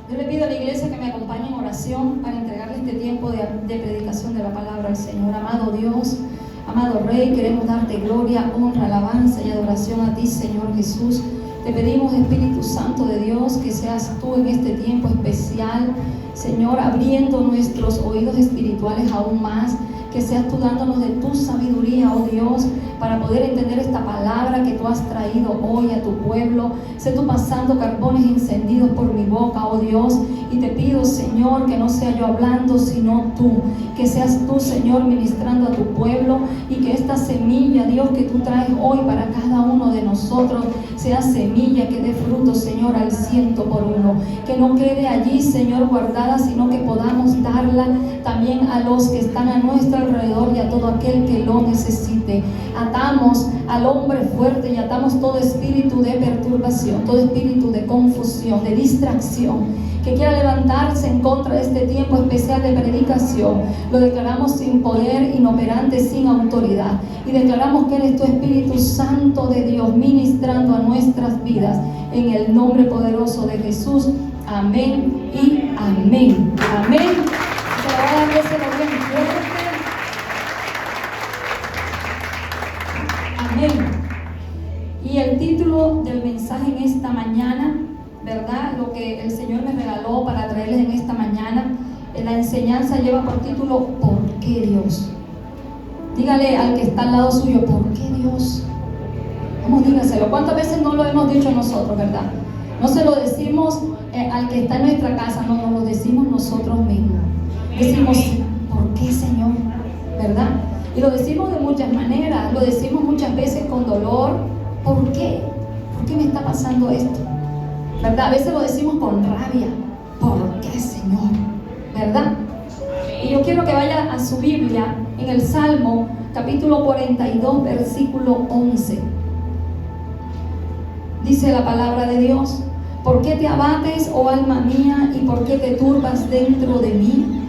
Yo le pido a la iglesia que me acompañe en oración para entregarle este tiempo de predicación de la palabra al Señor. Amado Dios, amado Rey, queremos darte gloria, honra, alabanza y adoración a ti, Señor Jesús. Te pedimos, Espíritu Santo de Dios, que seas tú en este tiempo especial, Señor, abriendo nuestros oídos espirituales aún más, que seas tú dándonos de tu sabiduría, oh Dios, para poder entender esta palabra que tú has traído hoy a tu pueblo. Sé tú pasando carbones encendidos por mi boca, oh Dios, y te pido, Señor, que no sea yo hablando, sino tú, que seas tú, Señor, ministrando a tu pueblo, y que esta semilla, Dios, que tú traes hoy para cada uno de nosotros, sea semilla que dé fruto, Señor, al 100 por 1, que no quede allí, Señor, guardada, sino que podamos darla también a los que están a nuestro alrededor y a todo aquel que lo necesite. Atamos al hombre fuerte y atamos todo espíritu de perturbación, todo espíritu de confusión, de distracción, que quiera levantarse en contra de este tiempo especial de predicación. Lo declaramos sin poder, inoperante, sin autoridad, y declaramos que eres tu Espíritu Santo de Dios ministrando a nuestras vidas, en el nombre poderoso de Jesús. Amén y amén. Amén. Se lo va a dar ese bien fuerte. Amén. Y el título del mensaje en esta mañana, ¿verdad? Lo que el Señor me regaló para traerles en esta mañana, la enseñanza lleva por título ¿por qué Dios? Dígale al que está al lado suyo, ¿por qué Dios? Vamos, dígaselo. ¿Cuántas veces no lo hemos dicho nosotros, verdad? No se lo decimos al que está en nuestra casa, no, nos lo decimos nosotros mismos. Decimos, ¿por qué, Señor? ¿Verdad? Y lo decimos de muchas maneras, lo decimos muchas veces con dolor. ¿Por qué? ¿Por qué me está pasando esto? ¿Verdad? A veces lo decimos con rabia. ¿Por qué, Señor? ¿Verdad? Y yo quiero que vaya a su Biblia en el Salmo capítulo 42, versículo 11. Dice la palabra de Dios: ¿por qué te abates, oh alma mía, y por qué te turbas dentro de mí?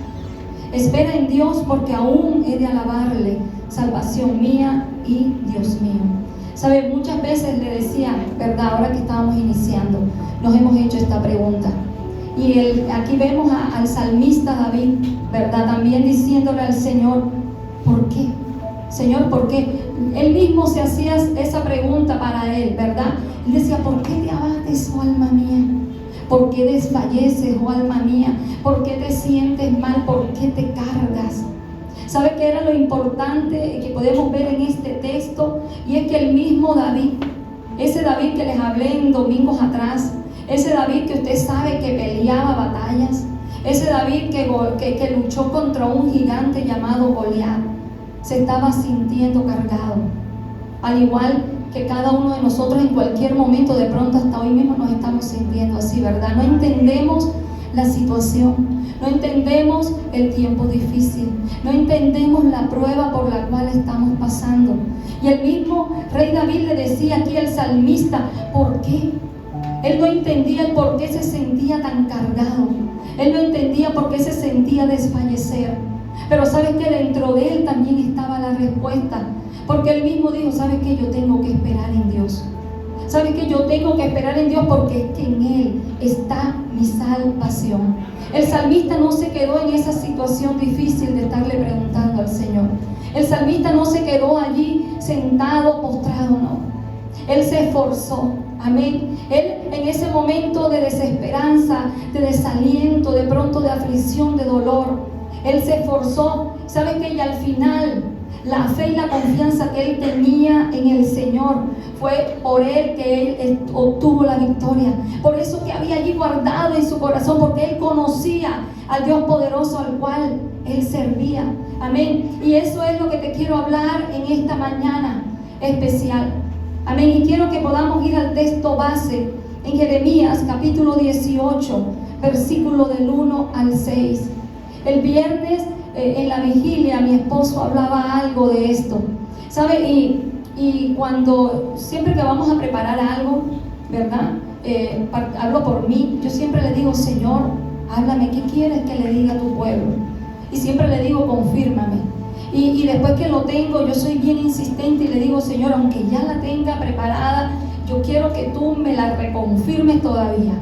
Espera en Dios, porque aún he de alabarle, salvación mía y Dios mío. ¿Sabe? Muchas veces le decía, ¿verdad? Ahora que estábamos iniciando, nos hemos hecho esta pregunta. Y aquí vemos al salmista David, ¿verdad? También diciéndole al Señor, ¿por qué? Señor, ¿por qué? Él mismo se hacía esa pregunta para él, ¿verdad? Él decía, ¿por qué te abates, oh alma mía? ¿Por qué desfalleces, oh alma mía? ¿Por qué te sientes mal? ¿Por qué te cargas? ¿Sabe qué era lo importante que podemos ver en este texto? Y es que el mismo David, ese David que les hablé en domingos atrás, ese David que usted sabe que peleaba batallas, ese David que luchó contra un gigante llamado Goliat, se estaba sintiendo cargado, al igual que cada uno de nosotros en cualquier momento, de pronto hasta hoy mismo nos estamos sintiendo así, ¿verdad? No entendemos la situación, no entendemos el tiempo difícil, no entendemos la prueba por la cual estamos pasando. Y el mismo rey David le decía aquí al salmista, ¿por qué? Él no entendía el por qué se sentía tan cargado, él no entendía por qué se sentía desfallecer. Pero sabes que dentro de él también estaba la respuesta, porque él mismo dijo, ¿sabes qué? Yo tengo que esperar en Dios. ¿Sabes qué? Yo tengo que esperar en Dios porque es que en Él está mi salvación. El salmista no se quedó en esa situación difícil de estarle preguntando al Señor. El salmista no se quedó allí sentado, postrado, no. Él se esforzó. Amén. Él en ese momento de desesperanza, de desaliento, de pronto de aflicción, de dolor, él se esforzó. ¿Sabes qué? Y al final, la fe y la confianza que él tenía en el Señor, fue por él que él obtuvo la victoria. Por eso que había allí guardado en su corazón, porque él conocía al Dios poderoso al cual él servía. Amén. Y eso es lo que te quiero hablar en esta mañana especial. Amén. Y quiero que podamos ir al texto base en Jeremías capítulo 18, versículo del 1 al 6. El viernes en la vigilia mi esposo hablaba algo de esto, ¿sabe? Y cuando siempre que vamos a preparar algo, ¿verdad? Hablo por mí, yo siempre le digo, Señor, háblame, ¿qué quieres que le diga a tu pueblo? Y siempre le digo, confírmame. Y después que lo tengo, yo soy bien insistente y le digo, Señor, aunque ya la tenga preparada, yo quiero que tú me la reconfirmes todavía.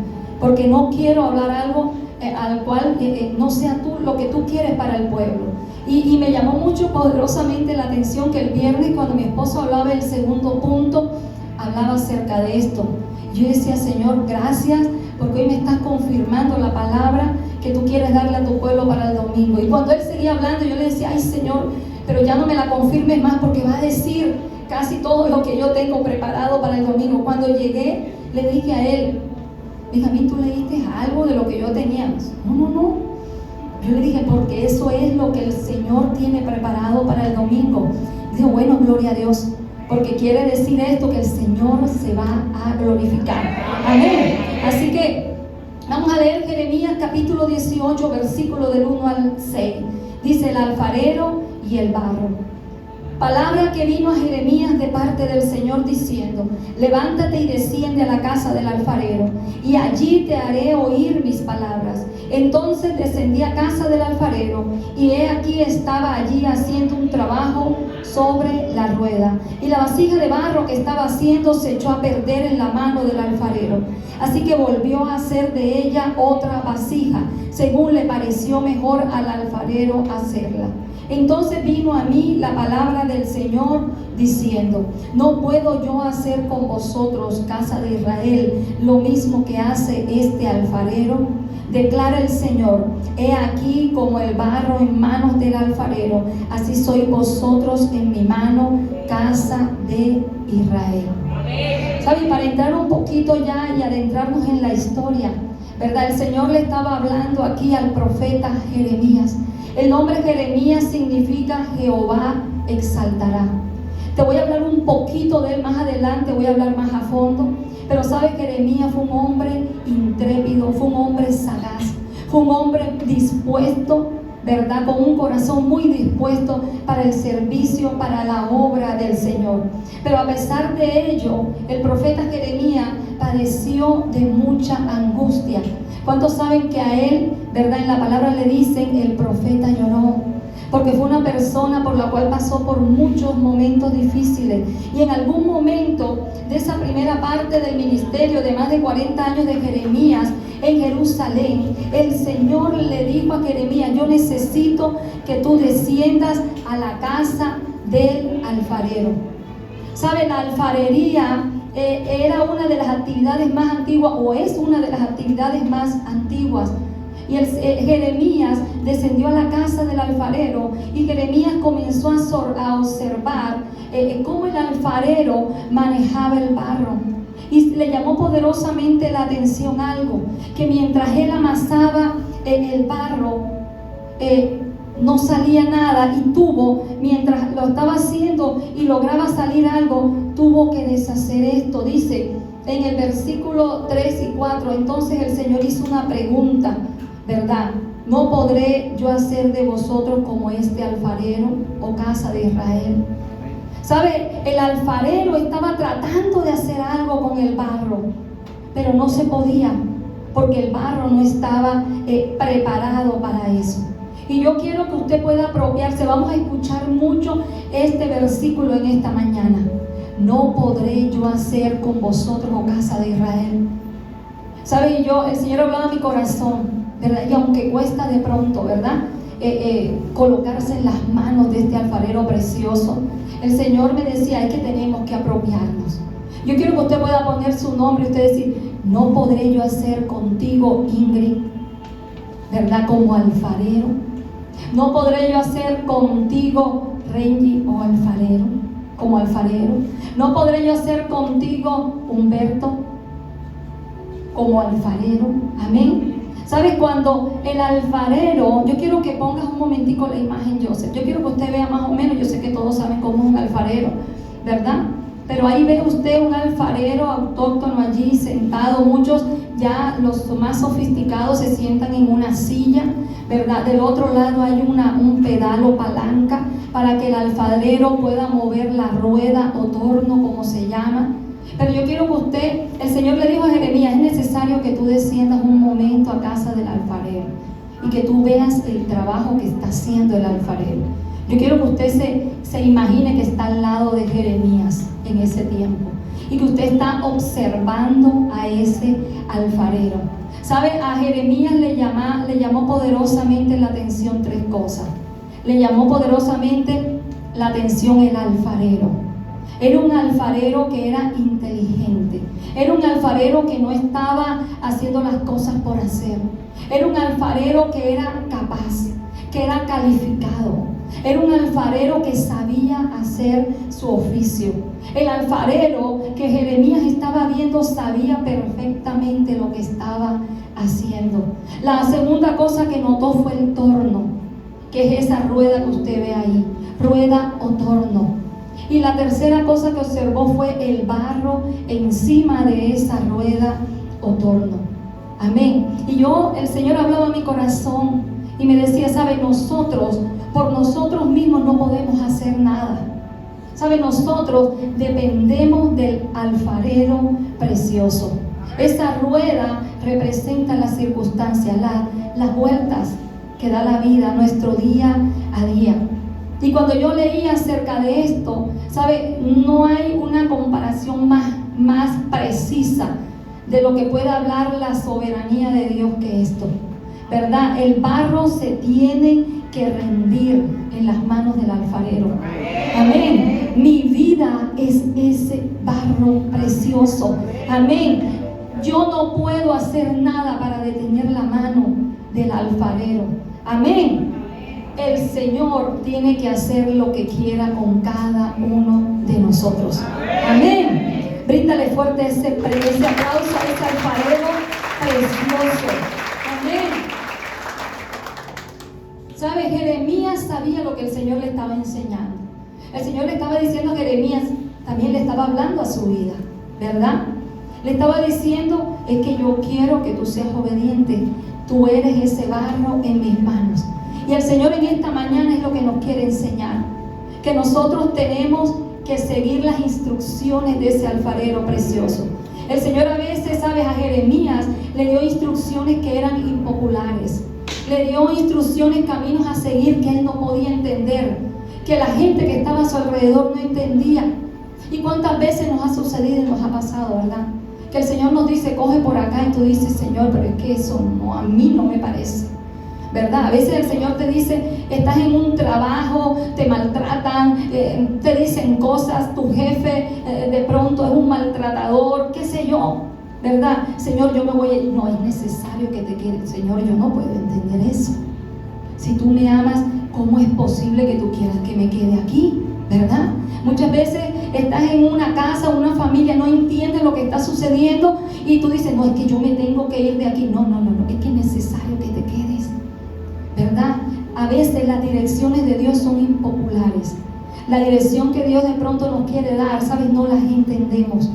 porque no quiero hablar algo al cual no sea tú lo que tú quieres para el pueblo. Y me llamó mucho poderosamente la atención que el viernes, cuando mi esposo hablaba del segundo punto, hablaba acerca de esto. Yo decía, Señor, gracias, porque hoy me estás confirmando la palabra que tú quieres darle a tu pueblo para el domingo. Y cuando él seguía hablando, yo le decía, ay, Señor, pero ya no me la confirmes más, porque va a decir casi todo lo que yo tengo preparado para el domingo. Cuando llegué, le dije a él, Benjamín, ¿tú leíste algo de lo que yo tenía? No. Yo le dije, porque eso es lo que el Señor tiene preparado para el domingo. Digo, bueno, gloria a Dios, porque quiere decir esto, que el Señor se va a glorificar. Amén. Así que vamos a leer Jeremías capítulo 18, versículo del 1 al 6. Dice, el alfarero y el barro. Palabra que vino a Jeremías de parte del Señor diciendo, levántate y desciende a la casa del alfarero, y allí te haré oír mis palabras. Entonces descendí a casa del alfarero, y he aquí estaba allí haciendo un trabajo sobre la rueda, y la vasija de barro que estaba haciendo se echó a perder en la mano del alfarero. Así que volvió a hacer de ella otra vasija, según le pareció mejor al alfarero hacerla. Entonces vino a mí la palabra del Señor diciendo, no puedo yo hacer con vosotros, casa de Israel, lo mismo que hace este alfarero. Declara el Señor, he aquí como el barro en manos del alfarero, así sois vosotros en mi mano, casa de Israel. ¿Sabe? Para entrar un poquito ya y adentrarnos en la historia, ¿verdad? El Señor le estaba hablando aquí al profeta Jeremías. El nombre Jeremías significa Jehová exaltará. Te voy a hablar un poquito de él más adelante, voy a hablar más a fondo. Pero sabes, Jeremías fue un hombre intrépido, fue un hombre sagaz, fue un hombre dispuesto, ¿verdad? Con un corazón muy dispuesto para el servicio, para la obra del Señor. Pero a pesar de ello, el profeta Jeremías padeció de mucha angustia. ¿Cuántos saben que a él, verdad, en la palabra le dicen el profeta lloró? Porque fue una persona por la cual pasó por muchos momentos difíciles. Y en algún momento de esa primera parte del ministerio de más de 40 años de Jeremías en Jerusalén, el Señor le dijo a Jeremías, yo necesito que tú desciendas a la casa del alfarero. ¿Sabe? La alfarería era una de las actividades más antiguas, o es una de las actividades más antiguas. Y Jeremías descendió a la casa del alfarero, y Jeremías comenzó a observar cómo el alfarero manejaba el barro. Y le llamó poderosamente la atención algo, que mientras él amasaba el barro, no salía nada, y mientras lo estaba haciendo y lograba salir algo, tuvo que deshacer esto. Dice en el versículo 3 y 4, entonces el Señor hizo una pregunta, ¿verdad? ¿No podré yo hacer de vosotros como este alfarero, oh casa de Israel? ¿Sabe? El alfarero estaba tratando de hacer algo con el barro, pero no se podía, porque el barro no estaba preparado para eso. Y yo quiero que usted pueda apropiarse. Vamos a escuchar mucho este versículo en esta mañana. No podré yo hacer con vosotros, oh casa de Israel. ¿Sabe? El Señor hablaba a mi corazón, ¿verdad? Y aunque cuesta de pronto, ¿verdad? Colocarse en las manos de este alfarero precioso, el Señor me decía, es que tenemos que apropiarnos. Yo quiero que usted pueda poner su nombre y usted decir, no podré yo hacer contigo, Ingrid, ¿verdad? Como alfarero. No podré yo hacer contigo, Renji, o alfarero, como alfarero. No podré yo hacer contigo, Humberto, como alfarero. Amén. ¿Sabes? Cuando el alfarero, yo quiero que pongas un momentico la imagen, Joseph. Yo quiero que usted vea más o menos, yo sé que todos saben cómo es un alfarero, ¿verdad? Pero ahí ve usted un alfarero autóctono allí sentado. Muchos, ya los más sofisticados, se sientan en una silla, ¿verdad? Del otro lado hay un pedal o palanca para que el alfarero pueda mover la rueda o torno, como se llama. Pero yo quiero que usted, el Señor le dijo a Jeremías, es necesario que tú desciendas un momento a casa del alfarero y que tú veas el trabajo que está haciendo el alfarero. Yo quiero que usted se imagine que está al lado de Jeremías en ese tiempo y que usted está observando a ese alfarero. ¿Sabe? A Jeremías le llamó poderosamente la atención tres cosas. Le llamó poderosamente la atención el alfarero. Era un alfarero que era inteligente. Era un alfarero que no estaba haciendo las cosas por hacer. Era un alfarero que era capaz, que era calificado. Era un alfarero que sabía hacer su oficio. El alfarero que Jeremías estaba viendo sabía perfectamente lo que estaba haciendo. La segunda cosa que notó fue el torno, que es esa rueda que usted ve ahí, rueda o torno. Y la tercera cosa que observó fue el barro encima de esa rueda o torno. Amén. Y el Señor hablaba a mi corazón y me decía, ¿sabe? Nosotros, por nosotros mismos no podemos hacer nada. ¿Sabe? Nosotros dependemos del alfarero precioso. Esa rueda representa las circunstancias, las vueltas que da la vida, nuestro día a día. Y cuando yo leía acerca de esto, ¿sabe? No hay una comparación más precisa de lo que pueda hablar la soberanía de Dios que esto, ¿verdad? El barro se tiene que rendir en las manos del alfarero. Amén. Mi vida es ese barro precioso. Amén. Yo no puedo hacer nada para detener la mano del alfarero. Amén. El Señor tiene que hacer lo que quiera con cada uno de nosotros. Amén. Bríndale fuerte ese aplauso a ese alfarero precioso. Amén. ¿Sabe? Jeremías sabía lo que el Señor le estaba enseñando. El Señor le estaba diciendo a Jeremías, también le estaba hablando a su vida, ¿verdad? Le estaba diciendo, es que yo quiero que tú seas obediente. Tú eres ese barro en mis manos. Y el Señor en esta mañana es lo que nos quiere enseñar, que nosotros tenemos que seguir las instrucciones de ese alfarero precioso. El Señor a veces, ¿sabes? A Jeremías le dio instrucciones que eran impopulares. Le dio instrucciones, caminos a seguir que él no podía entender, que la gente que estaba a su alrededor no entendía. ¿Y cuántas veces nos ha sucedido y nos ha pasado, verdad? Que el Señor nos dice, coge por acá, y tú dices, Señor, pero es que eso no, a mí no me parece, ¿verdad? A veces el Señor te dice, estás en un trabajo, te maltratan, te dicen cosas, tu jefe de pronto es un maltratador, qué sé yo, ¿verdad? Señor, yo me voy, no es necesario que te quedes. Señor, yo no puedo entender eso. Si tú me amas, ¿cómo es posible que tú quieras que me quede aquí? ¿Verdad? Muchas veces estás en una casa, una familia, no entiendes lo que está sucediendo y tú dices, no, es que yo me tengo que ir de aquí. No, es que es necesario que te quedes, ¿verdad? A veces las direcciones de Dios son impopulares. La dirección que Dios de pronto nos quiere dar, ¿sabes? No las entendemos.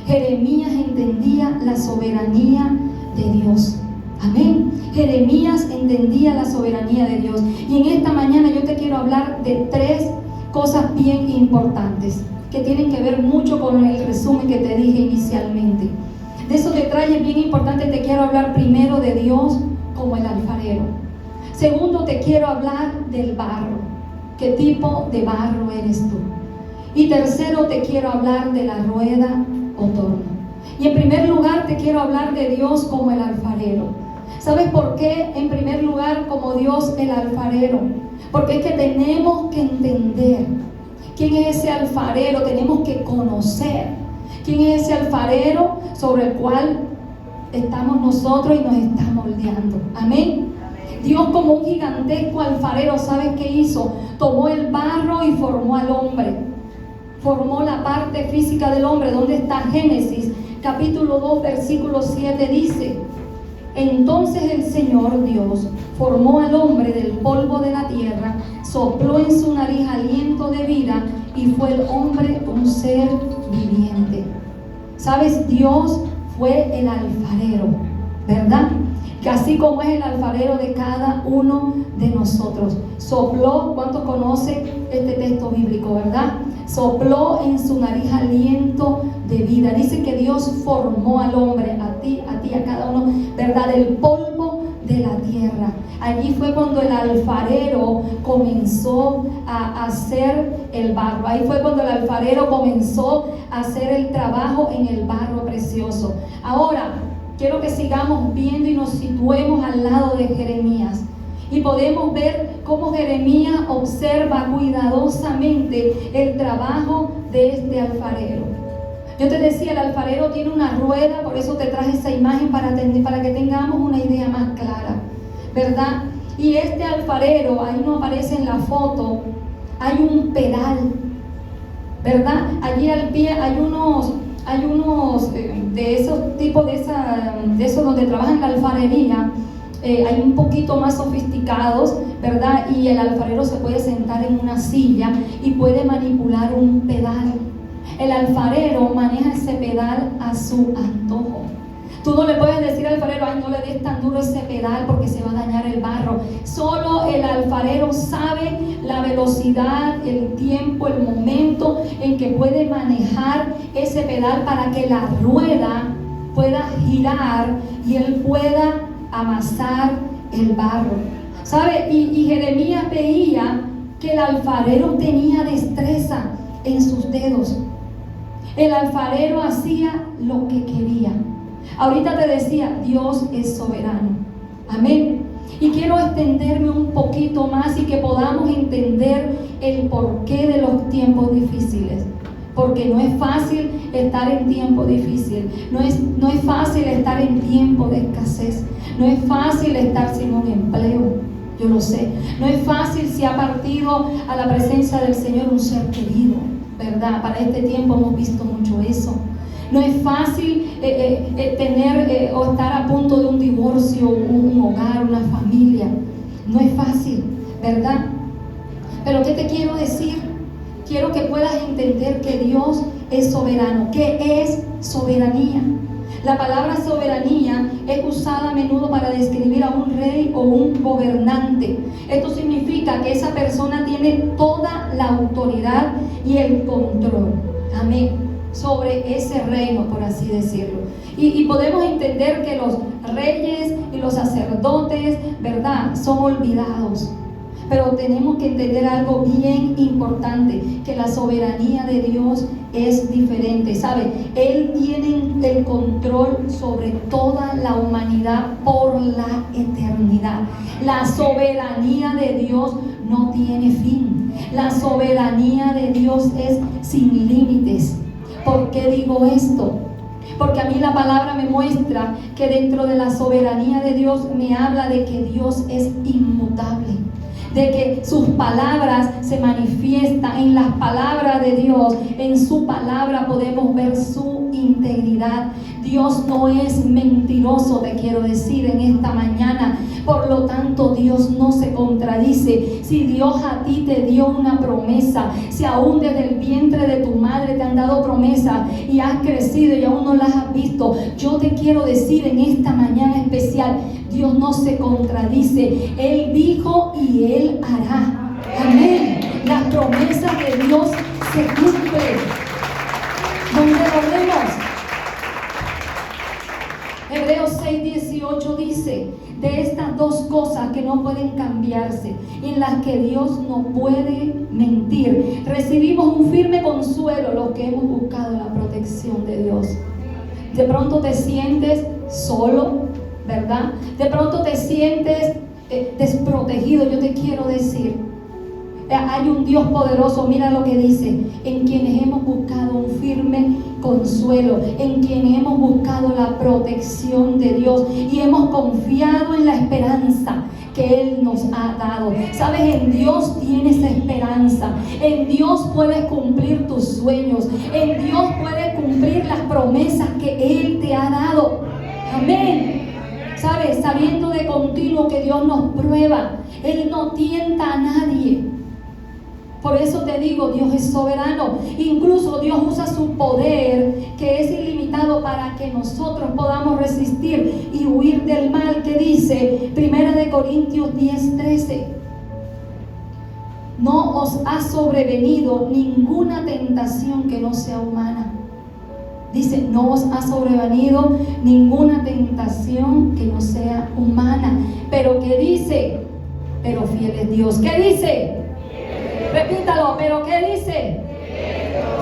Jeremías entendía la soberanía de Dios. Amén. Jeremías entendía la soberanía de Dios. Y en esta mañana yo te quiero hablar de tres cosas bien importantes que tienen que ver mucho con el resumen que te dije inicialmente. De esos detalles bien importantes te quiero hablar primero de Dios como el alfarero. Segundo, te quiero hablar del barro. ¿Qué tipo de barro eres tú? Y tercero, te quiero hablar de la rueda o torno. Y en primer lugar te quiero hablar de Dios como el alfarero. ¿Sabes por qué? En primer lugar, como Dios el alfarero. Porque es que tenemos que entender quién es ese alfarero, tenemos que conocer quién es ese alfarero sobre el cual estamos nosotros y nos está moldeando. Amén. Dios como un gigantesco alfarero, ¿sabes qué hizo? Tomó el barro y formó al hombre. Formó la parte física del hombre. ¿Dónde está? Génesis capítulo 2 versículo 7 dice: entonces el Señor Dios formó al hombre del polvo de la tierra, sopló en su nariz aliento de vida y fue el hombre un ser viviente. ¿Sabes? Dios fue el alfarero, ¿verdad? Que así como es el alfarero de cada uno de nosotros. Sopló, ¿cuántos conocen este texto bíblico, verdad? Sopló en su nariz aliento de vida. Dice que Dios formó al hombre, a ti, a cada uno, ¿verdad? Del polvo de la tierra. Allí fue cuando el alfarero comenzó a hacer el barro. Ahí fue cuando el alfarero comenzó a hacer el trabajo en el barro precioso. Ahora, quiero que sigamos viendo y nos situemos al lado de Jeremías. Y podemos ver cómo Jeremías observa cuidadosamente el trabajo de este alfarero. Yo te decía, el alfarero tiene una rueda, por eso te traje esa imagen para que tengamos una idea más clara, ¿verdad? Y este alfarero, ahí no aparece en la foto, hay un pedal, ¿verdad? Allí al pie hay unos de esos tipos de esos donde trabajan la alfarería. Hay un poquito más sofisticados, ¿verdad? Y el alfarero se puede sentar en una silla y puede manipular un pedal. El alfarero maneja ese pedal a su antojo. Tú no le puedes decir al alfarero, ay, no le des tan duro ese pedal porque se va a dañar el barro. Solo el alfarero sabe la velocidad, el tiempo, el momento en que puede manejar ese pedal para que la rueda pueda girar y él pueda amasar el barro, ¿sabe? Y Jeremías veía que el alfarero tenía destreza en sus dedos. El alfarero hacía lo que quería. Ahorita te decía, Dios es soberano. Amén. Y quiero extenderme un poquito más y que podamos entender el porqué de los tiempos difíciles. Porque no es fácil estar en tiempo difícil, no es fácil estar en tiempo de escasez, no es fácil estar sin un empleo, yo lo sé, no es fácil si ha partido a la presencia del Señor un ser querido, ¿verdad? Para este tiempo hemos visto mucho eso. No es fácil tener o estar a punto de un divorcio, un hogar, una familia, no es fácil, ¿verdad? Pero ¿qué te quiero decir? Quiero que puedas entender que Dios es soberano. ¿Qué es soberanía? La palabra soberanía es usada a menudo para describir a un rey o un gobernante. Esto significa que esa persona tiene toda la autoridad y el control. Amén. Sobre ese reino, por así decirlo. Y podemos entender que los reyes y los sacerdotes, ¿verdad?, son olvidados. Pero tenemos que entender algo bien importante, que la soberanía de Dios es diferente, ¿sabe? Él tiene el control sobre toda la humanidad por la eternidad. La soberanía de Dios no tiene fin. La soberanía de Dios es sin límites. ¿Por qué digo esto? Porque a mí la palabra me muestra que dentro de la soberanía de Dios me habla de que Dios es inmutable, de que sus palabras se manifiestan en las palabras de Dios. En su palabra podemos ver su integridad. Dios no es mentiroso, te quiero decir en esta mañana. Por lo tanto, Dios no se contradice. Si Dios a ti te dio una promesa, si aún desde el vientre de tu madre te han dado promesa y has crecido y aún no las has visto, yo te quiero decir en esta mañana especial, Dios no se contradice. Él dijo y Él hará. Amén. Las promesas de Dios se cumplen. ¿Dónde lo vemos? Hebreos 6:18 dice, de estas dos cosas que no pueden cambiarse, en las que Dios no puede mentir, recibimos un firme consuelo los que hemos buscado la protección de Dios. De pronto te sientes solo, ¿verdad? De pronto te sientes desprotegido. Yo te quiero decir, hay un Dios poderoso. Mira lo que dice: en quienes hemos buscado un firme consuelo, en quienes hemos buscado la protección de Dios y hemos confiado en la esperanza que Él nos ha dado. Sabes, en Dios tienes esperanza, en Dios puedes cumplir tus sueños, en Dios puedes cumplir las promesas que Él te ha dado. Amén. Sabes, sabiendo de continuo que Dios nos prueba, Él no tienta a nadie. Por eso te digo, Dios es soberano. Incluso Dios usa su poder, que es ilimitado, para que nosotros podamos resistir y huir del mal, que dice 1 Corintios 10:13. No os ha sobrevenido ninguna tentación que no sea humana. Dice, no os ha sobrevenido ninguna tentación que no sea humana. Pero ¿qué dice? Pero fiel es Dios. ¿Qué dice? Repítalo, pero ¿qué dice?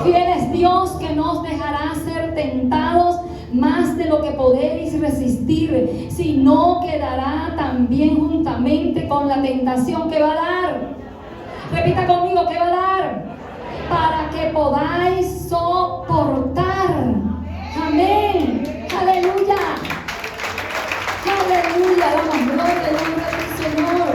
Fiel es Dios, que no os dejará ser tentados más de lo que podéis resistir, sino que dará también juntamente con la tentación que va a dar. Repita conmigo, ¿qué va a dar? Para que podáis soportar. Amén. Aleluya. Aleluya. Damos gloria al nombre del Señor.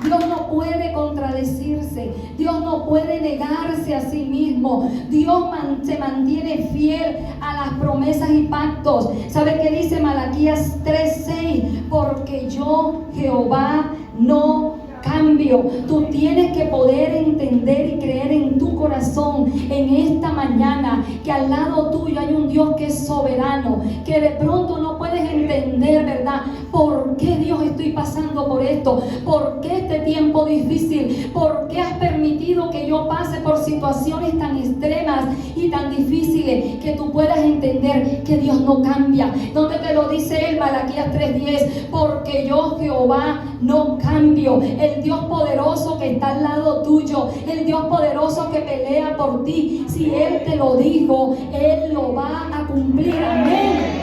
Dios no puede contradecirse. Dios no puede negarse a sí mismo. Dios se mantiene fiel a las promesas y pactos. ¿Sabe qué dice Malaquías 3:6? Porque yo, Jehová, no cambio. Tú tienes que poder entender y creer en tu corazón en esta mañana que al lado tuyo hay un Dios que es soberano, que de pronto no puedes entender, ¿verdad? ¿Por qué Dios estoy pasando por esto? ¿Por qué este tiempo difícil? ¿Por qué has permitido que yo pase por situaciones tan extremas y tan difíciles? Que tú puedas entender que Dios no cambia. ¿Dónde te lo dice él? Malaquías 3:10. Porque yo, Jehová, no cambio. El Dios poderoso que está al lado tuyo, el Dios poderoso que pelea por ti, si Él te lo dijo, Él lo va a cumplir. Amén.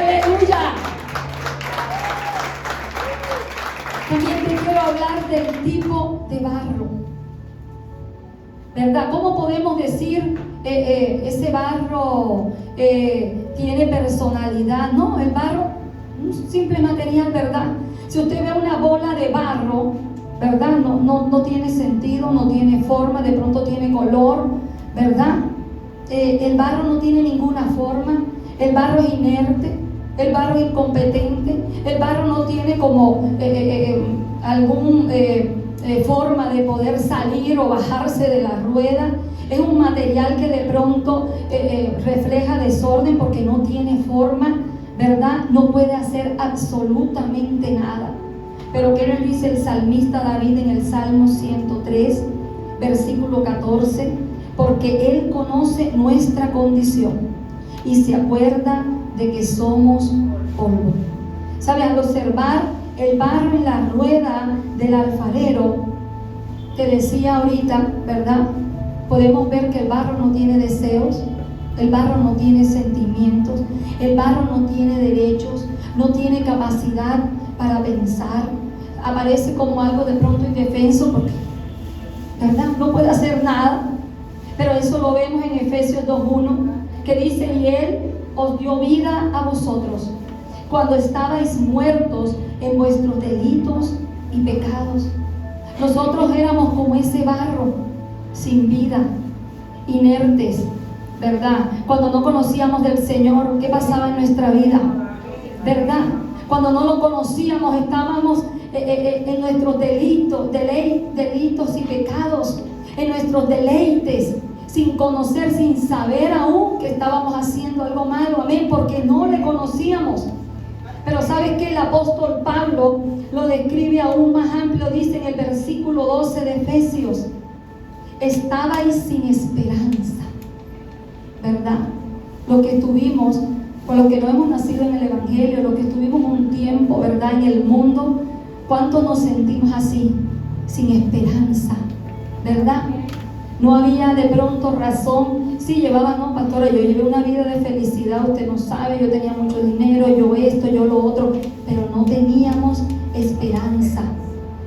Aleluya. También te quiero hablar del tipo de barro, ¿verdad? ¿Cómo podemos decir ese barro tiene personalidad? No, el barro es un simple material, ¿verdad? Si usted ve una bola de barro, ¿verdad? No tiene sentido, no tiene forma, de pronto tiene color, ¿verdad? El barro no tiene ninguna forma, el barro es inerte, el barro es incompetente, el barro no tiene como alguna forma de poder salir o bajarse de la rueda. Es un material que de pronto refleja desorden porque no tiene forma, ¿verdad? No puede hacer absolutamente nada. Pero ¿qué nos dice el salmista David en el Salmo 103, versículo 14? Porque Él conoce nuestra condición y se acuerda de que somos polvo. ¿Sabe? Al observar el barro en la rueda del alfarero, te decía ahorita, ¿verdad? Podemos ver que el barro no tiene deseos, el barro no tiene sentimientos, el barro no tiene derechos, no tiene capacidad para pensar. Aparece como algo de pronto indefenso porque, ¿verdad? No puede hacer nada. Pero eso lo vemos en Efesios 2:1, que dice: y Él os dio vida a vosotros cuando estabais muertos en vuestros delitos y pecados. Nosotros éramos como ese barro, sin vida, inertes, ¿verdad? Cuando no conocíamos del Señor, ¿qué pasaba en nuestra vida? ¿Verdad? Cuando no lo conocíamos, estábamos en nuestros delitos y pecados, en nuestros deleites, sin conocer, sin saber aún que estábamos haciendo algo malo, amén, porque no le conocíamos. Pero ¿sabes qué? El apóstol Pablo lo describe aún más amplio, dice en el versículo 12 de Efesios: estabais sin esperanza, ¿verdad? Lo que estuvimos, por lo que no hemos nacido en el Evangelio, lo que estuvimos un tiempo, ¿verdad?, en el mundo, ¿cuánto nos sentimos así? Sin esperanza, ¿verdad? No había de pronto razón. Sí, llevaba, no, pastora, yo llevé una vida de felicidad, usted no sabe, yo tenía mucho dinero, yo esto, yo lo otro, pero no teníamos esperanza.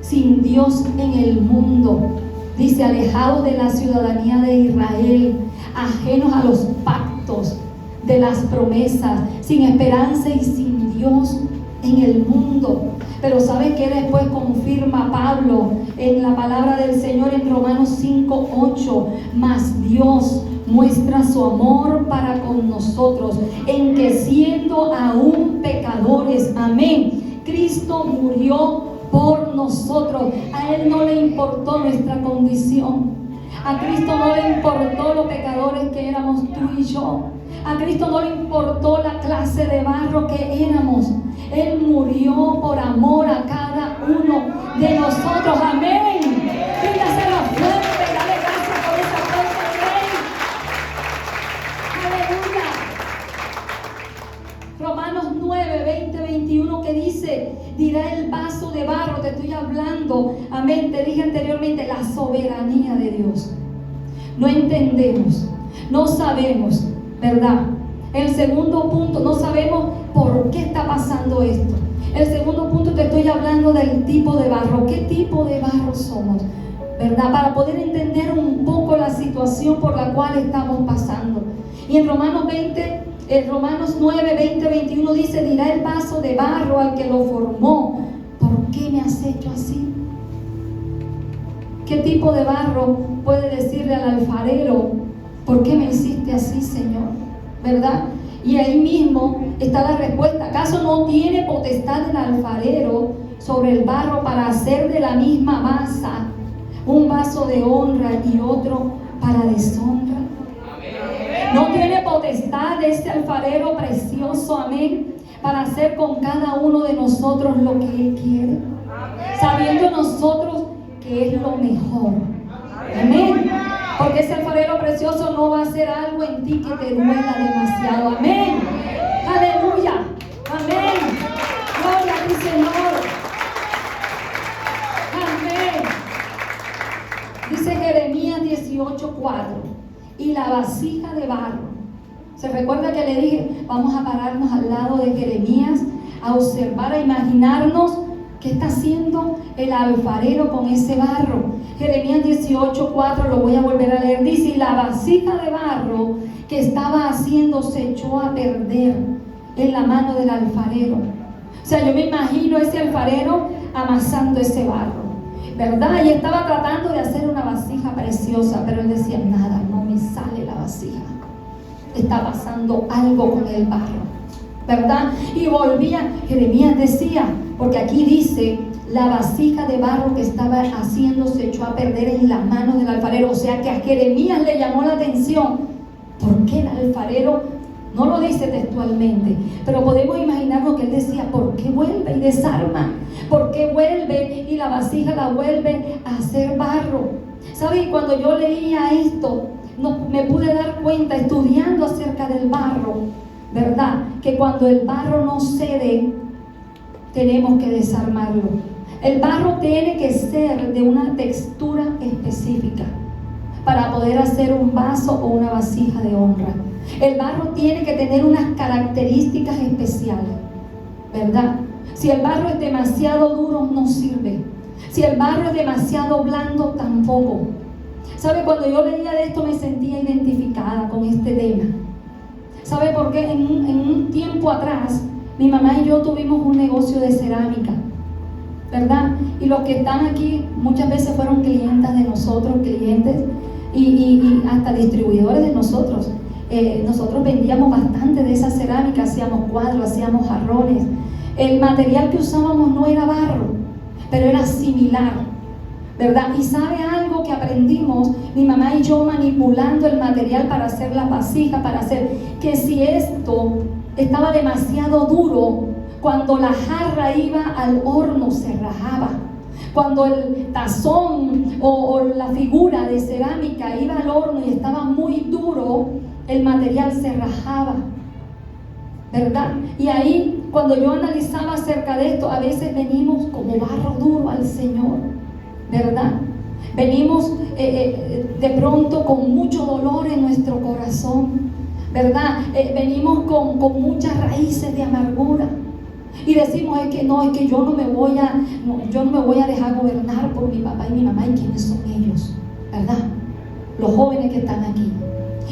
Sin Dios en el mundo, dice, alejados de la ciudadanía de Israel, ajenos a los pactos de las promesas, sin esperanza y sin Dios en el mundo. Pero ¿sabe qué después confirma Pablo en la palabra del Señor en Romanos 5:8? Mas Dios muestra su amor para con nosotros, en que siendo aún pecadores, amén, Cristo murió por nosotros. A Él no le importó nuestra condición. A Cristo no le importó los pecadores que éramos tú y yo. A Cristo no le importó la clase de barro que éramos. Él murió por amor a cada uno de nosotros. Amén. Dígaselo fuerte, dale gracias por esa fuerza. Amén. Aleluya. Romanos 9:20-21, que dice: dirá el vaso de barro, te estoy hablando, amén, te dije anteriormente, la soberanía de Dios. No entendemos, no sabemos, ¿verdad? El segundo punto, no sabemos por qué está pasando esto. El segundo punto, te estoy hablando del tipo de barro. ¿Qué tipo de barro somos? ¿Verdad? Para poder entender un poco la situación por la cual estamos pasando. Y en Romanos 9, 20, 21 dice: dirá el vaso de barro al que lo formó: ¿por qué me has hecho así? ¿Qué tipo de barro puede decirle al alfarero: ¿por qué me hiciste así, Señor? ¿Verdad? Y ahí mismo está la respuesta. ¿Acaso no tiene potestad el alfarero sobre el barro para hacer de la misma masa un vaso de honra y otro para deshonra? ¿No tiene potestad este alfarero precioso, amén, para hacer con cada uno de nosotros lo que Él quiere? Sabiendo nosotros que es lo mejor. Amén. Porque ese alfarero precioso no va a hacer algo en ti que te duela demasiado. Amén. Aleluya. Amén. Gloria a ti, Señor. Amén. Dice Jeremías 18:4: y la vasija de barro. ¿Se recuerda que le dije, vamos a pararnos al lado de Jeremías, a observar, a imaginarnos qué está haciendo el alfarero con ese barro? Jeremías 18:4, lo voy a volver a leer. Dice: y la vasija de barro que estaba haciendo se echó a perder en la mano del alfarero. O sea, yo me imagino ese alfarero amasando ese barro, ¿verdad? Y estaba tratando de hacer una vasija preciosa, pero él decía: nada, no me sale la vasija. Está pasando algo con el barro, ¿verdad? Y volvía, Jeremías decía, porque aquí dice: la vasija de barro que estaba haciendo se echó a perder en la mano del alfarero. O sea que a Jeremías le llamó la atención. ¿Por qué el alfarero? No lo dice textualmente, pero podemos imaginarnos que él decía: ¿por qué vuelve y desarma? ¿Por qué vuelve y la vasija la vuelve a hacer barro? ¿Saben? Cuando yo leía esto, me pude dar cuenta, estudiando acerca del barro, ¿verdad? Que cuando el barro no cede, tenemos que desarmarlo. El barro tiene que ser de una textura específica para poder hacer un vaso o una vasija de honra. El barro tiene que tener unas características especiales, ¿verdad? Si el barro es demasiado duro, no sirve. Si el barro es demasiado blando, tampoco. ¿Sabe? Cuando yo leía de esto me sentía identificada con este tema. ¿Sabe por qué? En un tiempo atrás, mi mamá y yo tuvimos un negocio de cerámica, ¿verdad? Y los que están aquí muchas veces fueron clientes de nosotros, clientes y hasta distribuidores de nosotros. Nosotros vendíamos bastante de esa cerámica, hacíamos cuadros, hacíamos jarrones. El material que usábamos no era barro, pero era similar, ¿verdad? Y ¿sabe algo que aprendimos? Mi mamá y yo manipulando el material para hacer la vasija, para hacer que si esto estaba demasiado duro, cuando la jarra iba al horno se rajaba. Cuando el tazón o la figura de cerámica iba al horno y estaba muy duro, el material se rajaba, ¿verdad? Y ahí, cuando yo analizaba acerca de esto, a veces venimos como barro duro al Señor, ¿verdad? Venimos de pronto con mucho dolor en nuestro corazón, ¿verdad? Venimos con muchas raíces de amargura. Y decimos: es que yo no me voy a dejar gobernar por mi papá y mi mamá. ¿Y quiénes son ellos? ¿Verdad? Los jóvenes que están aquí.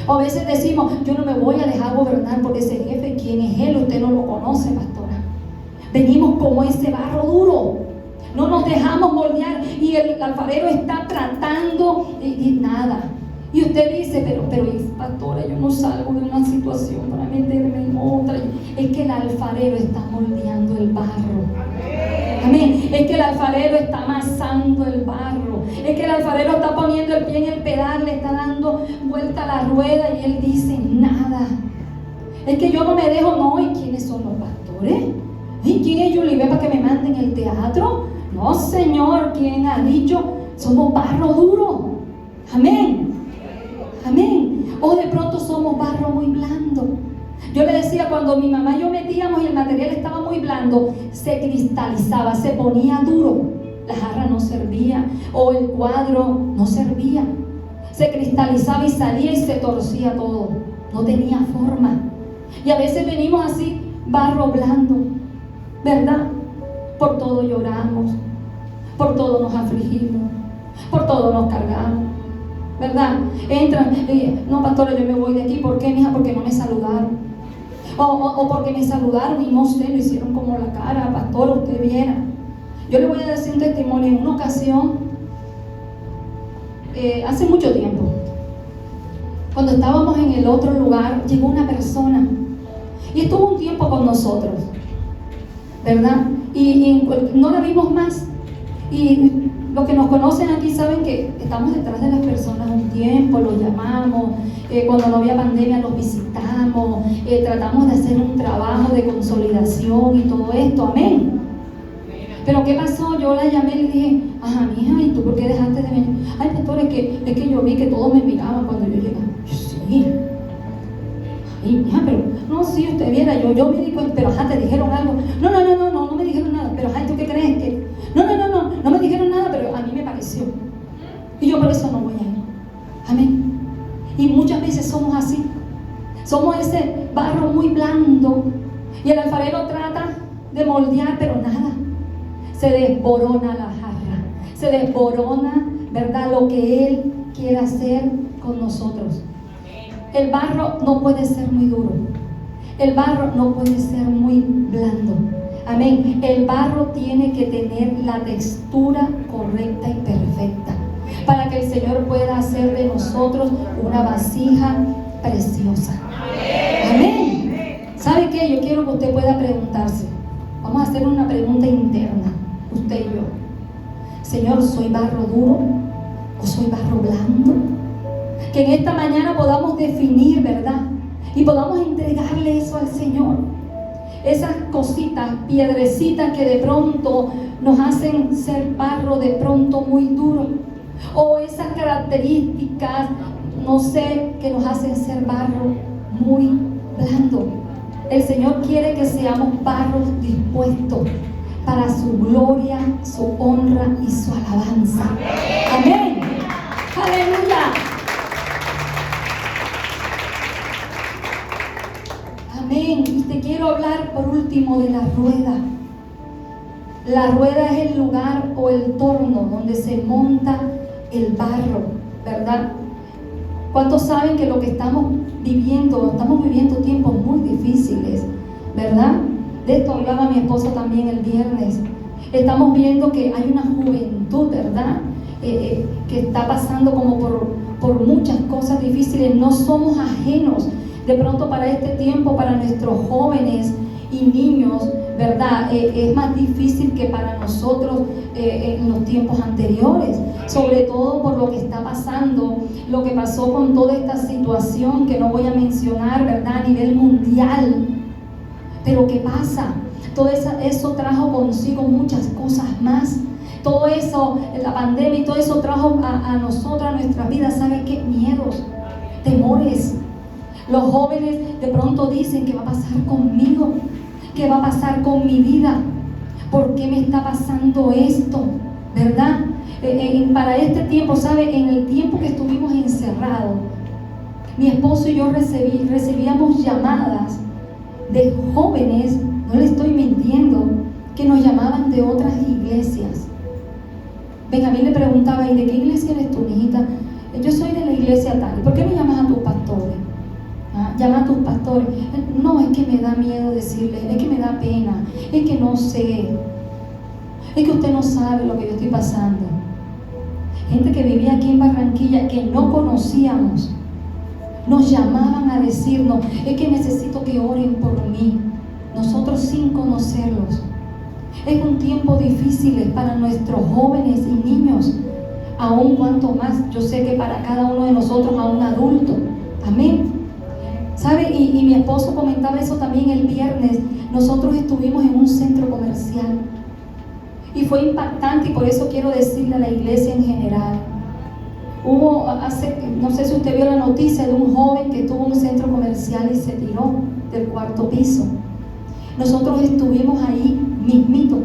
O a veces decimos: yo no me voy a dejar gobernar por ese jefe. ¿Quién es él? Usted no lo conoce, pastora. Venimos como ese barro duro. No nos dejamos moldear y el alfarero está tratando y nada. Y usted dice: pero pastora, yo no salgo de una situación para meterme en otra. Es que el alfarero está moldeando el barro. Amén. Es que el alfarero está amasando el barro. Es que el alfarero está poniendo el pie en el pedal, le está dando vuelta a la rueda y él dice: nada. Es que yo no me dejo, no. ¿Y quiénes son los pastores? ¿Y quién es Yulibé para que me manden el teatro? No, Señor. ¿Quién ha dicho? Somos barro duro. Amén. Amén. O de pronto somos barro muy blando. Yo le decía, cuando mi mamá y yo metíamos y el material estaba muy blando, se cristalizaba, se ponía duro. La jarra no servía, o el cuadro no servía. Se cristalizaba y salía y se torcía todo. No tenía forma. Y a veces venimos así, barro blando, ¿verdad? Por todo lloramos, por todo nos afligimos, por todo nos cargamos, ¿verdad? Entran, no, pastora, yo me voy de aquí. ¿Por qué, mija? Porque no me saludaron. O porque me saludaron y no sé, lo hicieron como la cara. Pastor, usted viera. Yo le voy a decir un testimonio. En una ocasión, hace mucho tiempo, cuando estábamos en el otro lugar, llegó una persona y estuvo un tiempo con nosotros, ¿verdad? Y no la vimos más. Y los que nos conocen aquí saben que estamos detrás de las personas un tiempo, los llamamos, cuando no había pandemia los visitamos, tratamos de hacer un trabajo de consolidación y todo esto, amén. Pero ¿qué pasó? Yo la llamé y le dije, ajá, mija, ¿y tú por qué dejaste de venir? Ay, pastor, es que yo vi que todos me miraban cuando yo llegaba. Sí. Ay, mija, pero no, sí, usted viera, yo me di cuenta, pero ajá, te dijeron algo. No me dijeron nada, pero ajá, ¿tú qué crees? Que no me dijeron nada, pero a mí me pareció. Y yo por eso no voy a ir. Amén. Y muchas veces somos así. Somos ese barro muy blando y el alfarero trata de moldear, pero nada. Se desborona la jarra, se desborona, ¿verdad?, lo que Él quiere hacer con nosotros. El barro no puede ser muy duro, el barro no puede ser muy blando. Amén. El barro tiene que tener la textura correcta y perfecta para que el Señor pueda hacer de nosotros una vasija preciosa. Amén. ¿Sabe qué? Yo quiero que usted pueda preguntarse. Vamos a hacer una pregunta interna, usted y yo. Señor, ¿soy barro duro o soy barro blando? Que en esta mañana podamos definir, ¿verdad? Y podamos entregarle eso al Señor. Esas cositas, piedrecitas que de pronto nos hacen ser barro de pronto muy duro. O esas características, no sé, que nos hacen ser barro muy blando. El Señor quiere que seamos barros dispuestos para su gloria, su honra y su alabanza. Amén. Aleluya. Amén. Y te quiero hablar por último de la rueda. La rueda es el lugar o el torno donde se monta el barro, ¿verdad? ¿Cuántos saben que lo que estamos viviendo tiempos muy difíciles, ¿verdad? De esto hablaba mi esposo también el viernes. Estamos viendo que hay una juventud, ¿verdad? Que está pasando como por muchas cosas difíciles. No somos ajenos de pronto para este tiempo, para nuestros jóvenes y niños, ¿verdad? Es más difícil que para nosotros en los tiempos anteriores, sobre todo por lo que está pasando, lo que pasó con toda esta situación que no voy a mencionar, ¿verdad?, a nivel mundial. Pero ¿qué pasa? Todo eso trajo consigo muchas cosas más. Todo eso, la pandemia y todo eso trajo a nosotros, a nuestras vidas, ¿sabe qué? Miedos, temores. Los jóvenes de pronto dicen, ¿qué va a pasar conmigo? ¿Qué va a pasar con mi vida? ¿Por qué me está pasando esto? ¿Verdad? Para este tiempo, ¿sabe? En el tiempo que estuvimos encerrados, mi esposo y yo recibíamos llamadas de jóvenes, no le estoy mintiendo, que nos llamaban de otras iglesias. Benjamín le preguntaba, ¿y de qué iglesia eres tú, mijita? Yo soy de la iglesia tal. ¿Por qué no llamas a tus pastores? Llama a tus pastores. No, es que me da miedo decirles, es que me da pena, es que no sé, es que usted no sabe lo que yo estoy pasando. Gente que vivía aquí en Barranquilla, que no conocíamos, nos llamaban a decirnos, es que necesito que oren por mí, nosotros sin conocerlos. Es un tiempo difícil para nuestros jóvenes y niños, aún cuanto más, yo sé que para cada uno de nosotros, a un adulto. Amén. ¿Sabe? Y mi esposo comentaba eso también el viernes. Nosotros estuvimos en un centro comercial y fue impactante, y por eso quiero decirle a la iglesia en general. No sé si usted vio la noticia de un joven que estuvo en un centro comercial y se tiró del cuarto piso. Nosotros estuvimos ahí mismito.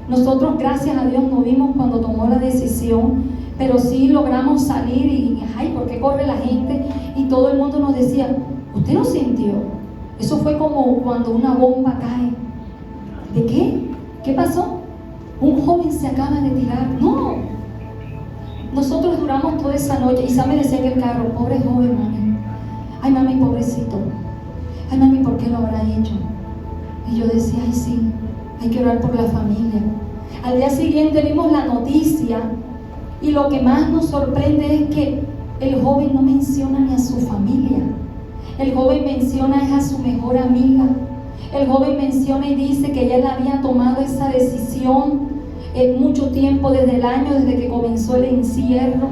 Nosotros, gracias a Dios, no vimos cuando tomó la decisión, pero sí logramos salir y ay, ¿por qué corre la gente? Y todo el mundo nos decía, ¿usted no sintió? Eso fue como cuando una bomba cae. ¿De qué? ¿Qué pasó? Un joven se acaba de tirar. No. Nosotros duramos toda esa noche. Y Sam me decía en el carro, pobre joven, mami. Ay, mami, pobrecito. Ay, mami, ¿por qué lo habrá hecho? Y yo decía, ay, sí, hay que orar por la familia. Al día siguiente vimos la noticia y lo que más nos sorprende es que el joven no menciona ni a su familia. El joven menciona es a su mejor amiga. El joven menciona y dice que ya él había tomado esa decisión mucho tiempo, desde el año, desde que comenzó el encierro,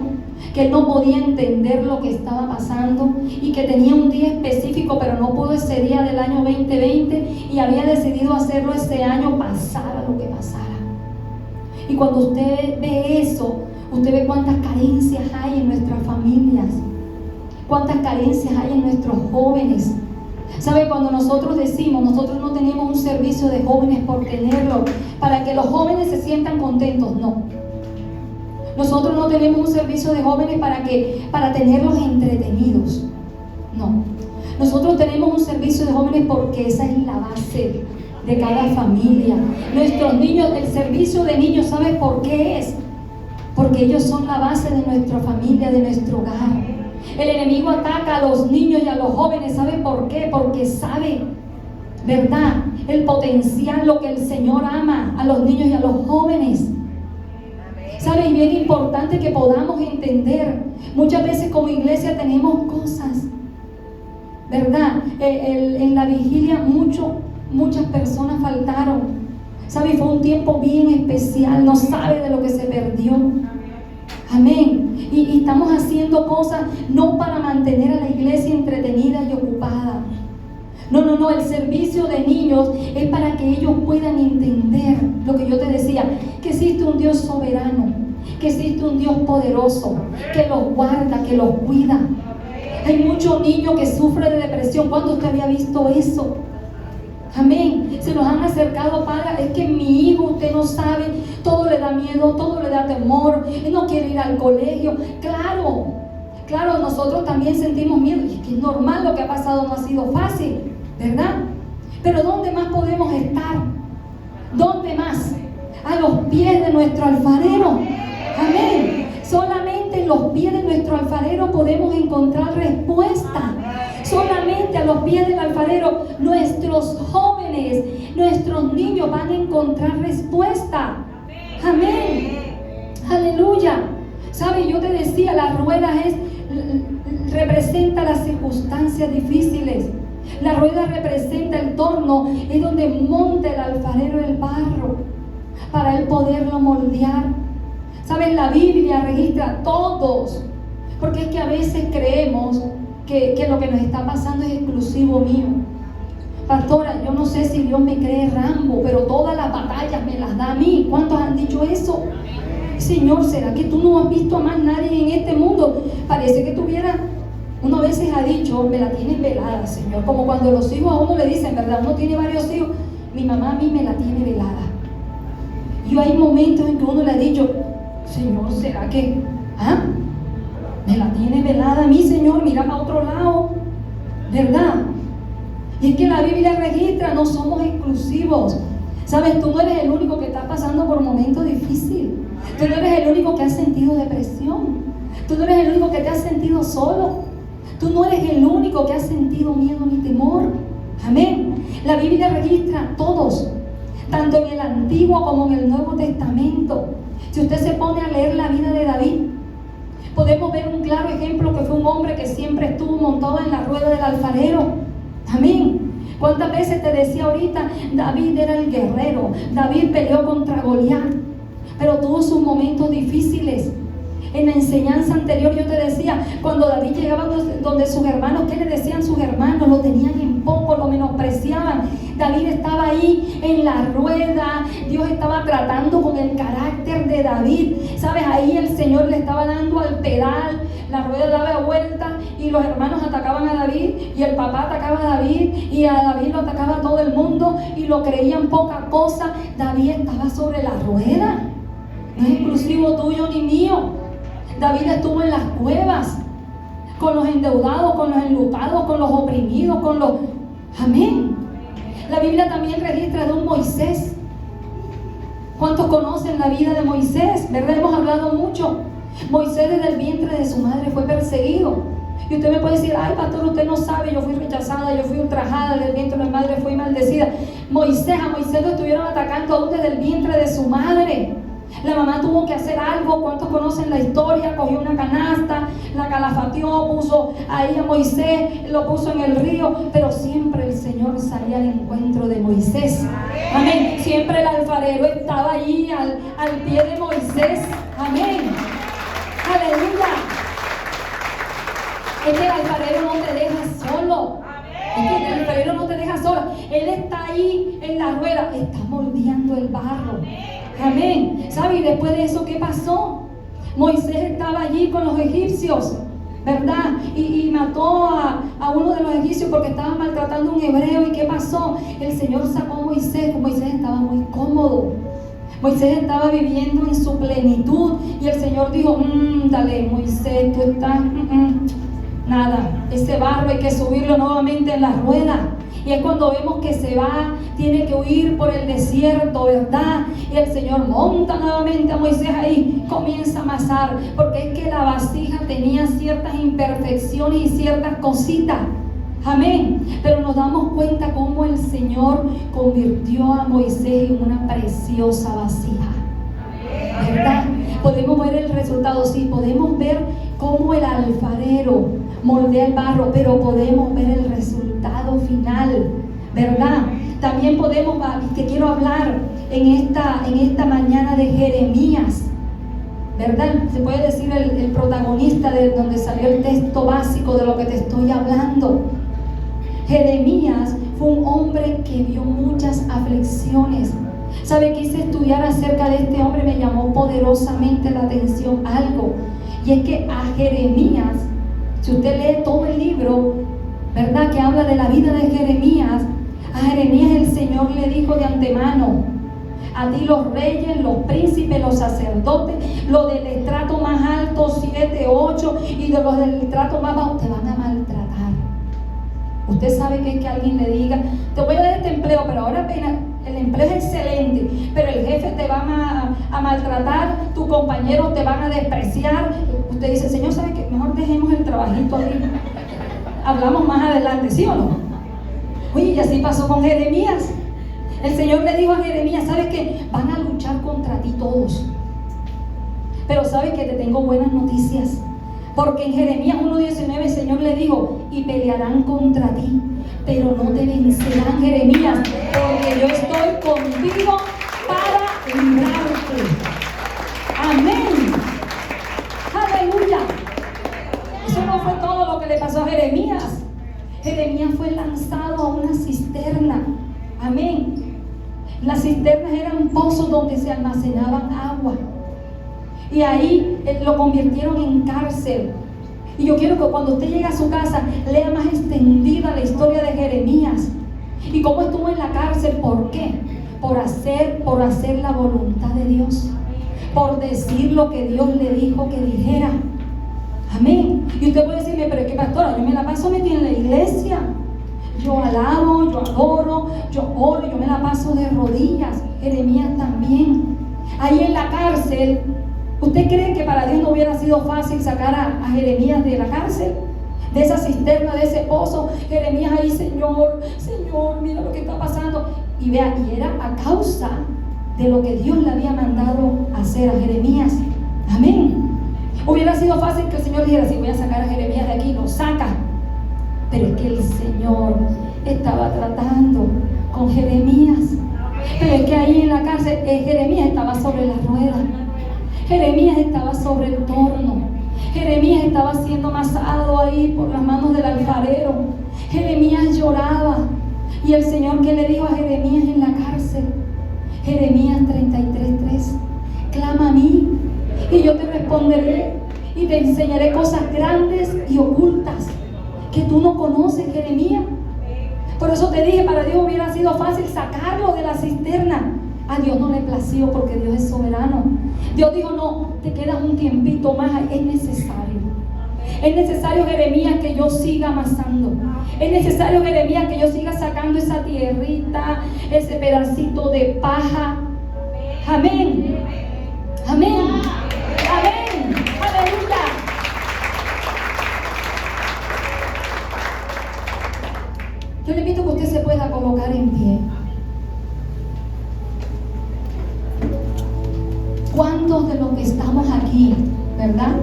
que él no podía entender lo que estaba pasando y que tenía un día específico, pero no pudo ese día del año 2020 y había decidido hacerlo ese año, pasara lo que pasara. Y cuando usted ve eso, usted ve cuántas carencias hay en nuestras familias, cuántas carencias hay en nuestros jóvenes. ¿Sabe? Cuando nosotros decimos, nosotros no tenemos un servicio de jóvenes por tenerlo, para que los jóvenes se sientan contentos, no. Nosotros no tenemos un servicio de jóvenes para tenerlos entretenidos, no. Nosotros tenemos un servicio de jóvenes porque esa es la base de cada familia. Nuestros niños, el servicio de niños, ¿sabes por qué es? Porque ellos son la base de nuestra familia, de nuestro hogar. El enemigo ataca a los niños y a los jóvenes, ¿sabe por qué? Porque sabe, ¿verdad?, el potencial, lo que el Señor ama a los niños y a los jóvenes. ¿Sabe? Y bien importante que podamos entender, muchas veces como iglesia tenemos cosas, ¿verdad? En la vigilia muchas personas faltaron. ¿Sabe? Fue un tiempo bien especial, no sabe de lo que se perdió. Amén. Y estamos haciendo cosas no para mantener a la iglesia entretenida y ocupada. No, el servicio de niños es para que ellos puedan entender lo que yo te decía, que existe un Dios soberano, que existe un Dios poderoso, que los guarda, que los cuida. Hay muchos niños que sufren de depresión. ¿Cuándo usted había visto eso? Amén. Se nos han acercado, padre, es que mi hijo, usted no sabe, todo le da miedo, todo le da temor, él no quiere ir al colegio. Claro, nosotros también sentimos miedo, y es que es normal, lo que ha pasado no ha sido fácil, ¿verdad? Pero ¿dónde más podemos estar? ¿Dónde más? A los pies de nuestro alfarero. Amén. Solamente en los pies de nuestro alfarero podemos encontrar respuesta. Solamente a los pies del alfarero nuestros jóvenes, nuestros niños van a encontrar respuesta. Amén. Aleluya. ¿Sabe? Yo te decía, la rueda representa las circunstancias difíciles. La rueda representa el torno, es donde monta el alfarero el barro para él poderlo moldear. ¿Sabes? La Biblia registra todos, porque es que a veces creemos que lo que nos está pasando es exclusivo mío. Pastora, yo no sé si Dios me cree Rambo, pero todas las batallas me las da a mí. ¿Cuántos han dicho eso? Señor, ¿será que tú no has visto a más nadie en este mundo? Parece que tuviera, uno a veces ha dicho, me la tienes velada, Señor. Como cuando los hijos a uno le dicen, ¿verdad? Uno tiene varios hijos, mi mamá a mí me la tiene velada. Y hay momentos en que uno le ha dicho, Señor, ¿será que me la tiene velada a mí, Señor? Mira para otro lado, ¿verdad? Y es que la Biblia registra, no somos exclusivos. ¿Sabes? Tú no eres el único que está pasando por un momento difícil. Tú no eres el único que ha sentido depresión. Tú no eres el único que te has sentido solo. Tú no eres el único que ha sentido miedo ni temor. Amén. La Biblia registra todos, tanto en el Antiguo como en el Nuevo Testamento. Si usted se pone a leer la vida de David, podemos ver un claro ejemplo, que fue un hombre que siempre estuvo montado en la rueda del alfarero. Amén. ¿Cuántas veces te decía ahorita, David era el guerrero, David peleó contra Goliat, pero tuvo sus momentos difíciles? En la enseñanza anterior yo te decía, cuando David llegaba donde sus hermanos, ¿qué le decían sus hermanos? Lo tenían en poco, lo menospreciaban. David estaba ahí en la rueda, Dios estaba tratando con el carácter de David. ¿Sabes? Ahí el Señor le estaba dando al pedal, la rueda daba vuelta y los hermanos atacaban a David y el papá atacaba a David y a David lo atacaba todo el mundo y lo creían poca cosa. David estaba sobre la rueda, no es exclusivo tuyo ni mío. David estuvo en las cuevas con los endeudados, con los enlutados, con los oprimidos, Amén. La Biblia también registra de un Moisés. ¿Cuántos conocen la vida de Moisés? ¿Verdad? Hemos hablado mucho. Moisés desde el vientre de su madre fue perseguido. Y usted me puede decir, ay pastor, usted no sabe, yo fui rechazada, yo fui ultrajada, desde el vientre de mi madre fui maldecida. A Moisés lo estuvieron atacando aún desde el vientre de su madre. La mamá tuvo que hacer algo. ¿Cuántos conocen la historia? Cogió una canasta, la calafateó, puso ahí a Moisés, lo puso en el río, pero siempre el Señor salía al encuentro de Moisés. Amén. Siempre el alfarero estaba allí al pie de Moisés. Amén. Aleluya. Es que el alfarero no te deja solo. Es que el alfarero no te deja sola. Él está ahí en la rueda, está moldeando el barro. Amén. ¿Sabe? Y después de eso, ¿qué pasó? Moisés estaba allí con los egipcios, ¿verdad? Y mató a uno de los egipcios porque estaba maltratando a un hebreo. ¿Y qué pasó? El Señor sacó a Moisés. Moisés estaba muy cómodo. Moisés estaba viviendo en su plenitud. Y el Señor dijo, dale, Moisés, tú estás... Nada, ese barro hay que subirlo nuevamente en la rueda. Y es cuando vemos que se va, tiene que huir por el desierto, ¿verdad? Y el Señor monta nuevamente a Moisés ahí, comienza a amasar, porque es que la vasija tenía ciertas imperfecciones y ciertas cositas. Amén. Pero nos damos cuenta cómo el Señor convirtió a Moisés en una preciosa vasija, ¿verdad? Podemos ver el resultado, sí, podemos ver cómo el alfarero moldea el barro, pero podemos ver el resultado final, ¿verdad? También podemos, que quiero hablar en esta mañana de Jeremías, ¿verdad? Se puede decir el protagonista de donde salió el texto básico de lo que te estoy hablando. Jeremías fue un hombre que vio muchas aflicciones. ¿Sabe? Quise estudiar acerca de este hombre, me llamó poderosamente la atención algo, y es que a Jeremías, si usted lee todo el libro, ¿verdad?, que habla de la vida de Jeremías, a Jeremías el Señor le dijo de antemano, a ti los reyes, los príncipes, los sacerdotes, los del estrato más alto, 7, 8, y de los del estrato más bajo, te van a maltratar. Usted sabe que es que alguien le diga, te voy a dar este empleo, pero ahora apenas el empleo es excelente, pero el jefe te va a maltratar, tus compañeros te van a despreciar. Usted dice, Señor, ¿sabe qué? Mejor dejemos el trabajito ahí. Hablamos más adelante, ¿sí o no? Oye, y así pasó con Jeremías. El Señor le dijo a Jeremías, ¿sabes qué? Van a luchar contra ti todos, pero ¿sabes que te tengo buenas noticias? Porque en Jeremías 1:19 el Señor le dijo, y pelearán contra ti, pero no te vencerán, Jeremías, porque yo estoy contigo para librarte. Amén. Aleluya. Eso no fue todo lo que le pasó a Jeremías. Jeremías fue lanzado a una cisterna. Amén. Las cisternas eran pozos donde se almacenaban agua. Y ahí lo convirtieron en cárcel. Y yo quiero que cuando usted llegue a su casa lea más extendida la historia de Jeremías y cómo estuvo en la cárcel. ¿Por qué? Por hacer la voluntad de Dios, por decir lo que Dios le dijo que dijera. Amén. Y usted puede decirme, pero es que pastora, yo me la paso metida en la iglesia, yo alabo, yo adoro, yo oro, yo me la paso de rodillas. Jeremías también, ahí en la cárcel. ¿Usted cree que para Dios no hubiera sido fácil sacar a Jeremías de la cárcel? De esa cisterna, de ese pozo. Jeremías ahí, Señor, mira lo que está pasando. Y vea, y era a causa de lo que Dios le había mandado hacer a Jeremías. Amén. Hubiera sido fácil que el Señor dijera, si voy a sacar a Jeremías de aquí, lo saca. Pero es que el Señor estaba tratando con Jeremías. Pero es que ahí en la cárcel, Jeremías estaba sobre la rueda. Jeremías estaba sobre el torno. Jeremías estaba siendo amasado ahí por las manos del alfarero. Jeremías lloraba. Y el Señor, ¿qué le dijo a Jeremías en la cárcel? Jeremías 33:3. Clama a mí y yo te responderé y te enseñaré cosas grandes y ocultas que tú no conoces, Jeremías. Por eso te dije, para Dios hubiera sido fácil sacarlo de la cisterna. A Dios no le plació porque Dios es soberano. Dios dijo, no, te quedas un tiempito más, es necesario. Es necesario, Jeremías, que yo siga amasando. Es necesario, Jeremías, que yo siga sacando esa tierrita, ese pedacito de paja. Amén. Amén. Amén. Aleluya. Yo le invito a que usted se pueda colocar en pie. ¿Cuántos de los que estamos aquí, verdad?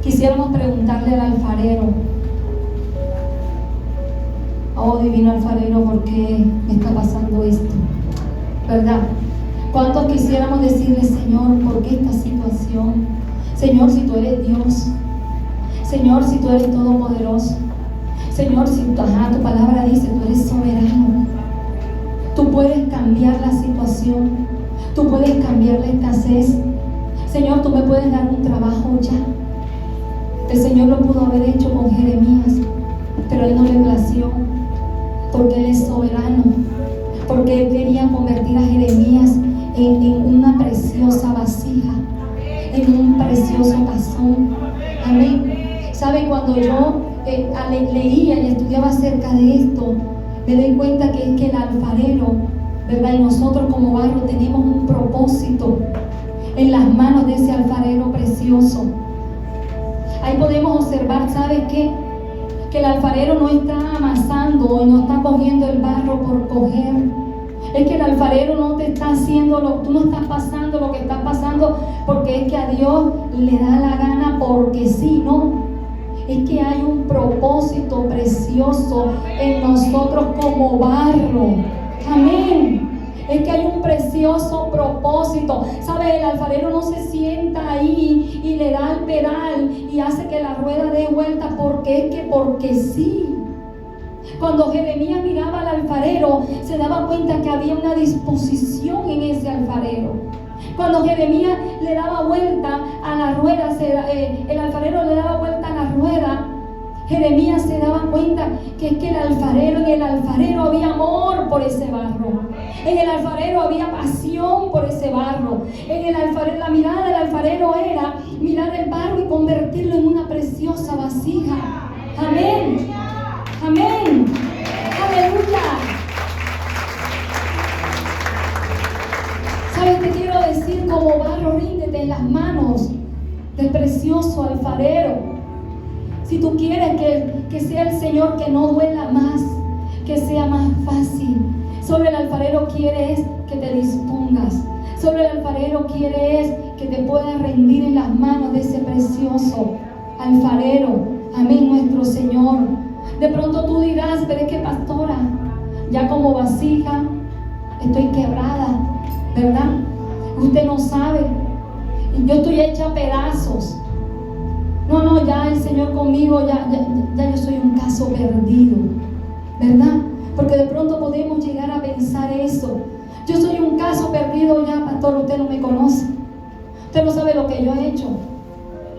Quisiéramos preguntarle al alfarero: oh divino alfarero, ¿por qué me está pasando esto? ¿Verdad? ¿Cuántos quisiéramos decirle: Señor, ¿por qué esta situación? Señor, si tú eres Dios. Señor, si tú eres todopoderoso. Señor, si tu palabra dice, tú eres soberano. Tú puedes cambiar la situación. Tú puedes cambiar la escasez. Señor, tú me puedes dar un trabajo ya. El Señor lo pudo haber hecho con Jeremías, pero Él no le plació, porque Él es soberano, porque Él quería convertir a Jeremías en una preciosa vasija, en un precioso tazón. Amén. ¿Saben? Cuando yo leía y estudiaba acerca de esto, me doy cuenta que es que el alfarero, ¿verdad? Y nosotros como barro tenemos un propósito en las manos de ese alfarero precioso. Ahí podemos observar, ¿sabes qué? Que el alfarero no está amasando y no está cogiendo el barro por coger. Es que el alfarero no te está haciendo tú no estás pasando lo que estás pasando porque es que a Dios le da la gana, porque sí, no. Es que hay un propósito precioso en nosotros como barro. Amén. Es que hay un precioso propósito. ¿Sabes? El alfarero no se sienta ahí y le da al pedal y hace que la rueda dé vuelta porque sí. Cuando Jeremías miraba al alfarero, se daba cuenta que había una disposición en ese alfarero. Cuando Jeremías le daba vuelta a la rueda, el alfarero le daba vuelta a la rueda, Jeremías se daba cuenta que es que en el alfarero había amor por ese barro. En el alfarero había pasión por ese barro. En el alfarero, la mirada del alfarero era mirar el barro y convertirlo en una preciosa vasija. Amén. Amén. Aleluya. ¿Sabes? Te quiero decir, como barro, ríndete en las manos del precioso alfarero. Si tú quieres que sea el Señor que no duela más, que sea más fácil, solo el alfarero quiere es que te dispongas. Solo el alfarero quiere es que te puedas rendir en las manos de ese precioso alfarero. Amén, nuestro Señor. De pronto tú dirás: pero es que, pastora, ya como vasija estoy quebrada, ¿verdad? Usted no sabe, yo estoy hecha a pedazos. No, ya el Señor conmigo, ya yo soy un caso perdido, ¿verdad? Porque de pronto podemos llegar a pensar eso. Yo soy un caso perdido ya, pastor, usted no me conoce. Usted no sabe lo que yo he hecho.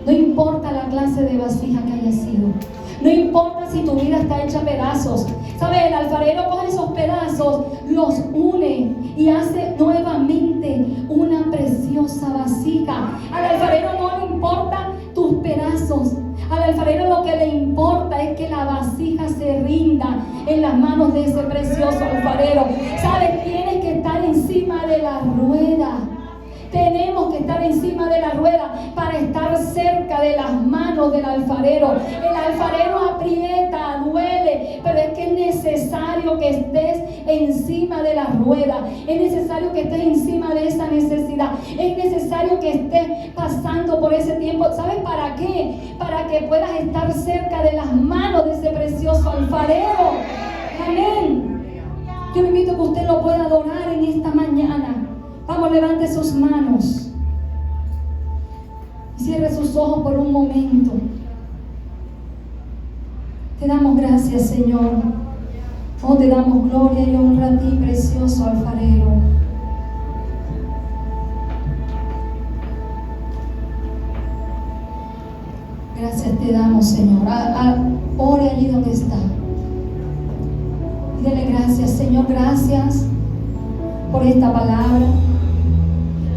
No importa la clase de vasija que haya sido. No importa si tu vida está hecha a pedazos. ¿Sabe? El alfarero coge esos pedazos, los une y hace nuevamente una preciosa vasija. Al alfarero no le importa tus pedazos. Al alfarero lo que le importa es que la vasija se rinda en las manos de ese precioso alfarero. ¿Sabes? Tienes que estar encima de la rueda. Tenemos que estar encima de la rueda para estar cerca de las manos del alfarero. El alfarero aprieta, duele, pero es que es necesario que estés encima de la rueda. Es necesario que estés encima de esa necesidad. Es necesario que estés pasando por ese tiempo. ¿Sabes para qué? Para que puedas estar cerca de las manos de ese precioso alfarero. Amén. Yo le invito a que usted lo pueda adorar en esta mañana. Vamos, levante sus manos y cierre sus ojos por un momento. Te damos gracias, Señor. Oh, te damos gloria y honra a ti, precioso alfarero. Gracias te damos, Señor. Ore allí donde está. Y dele gracias, Señor. Gracias por esta palabra.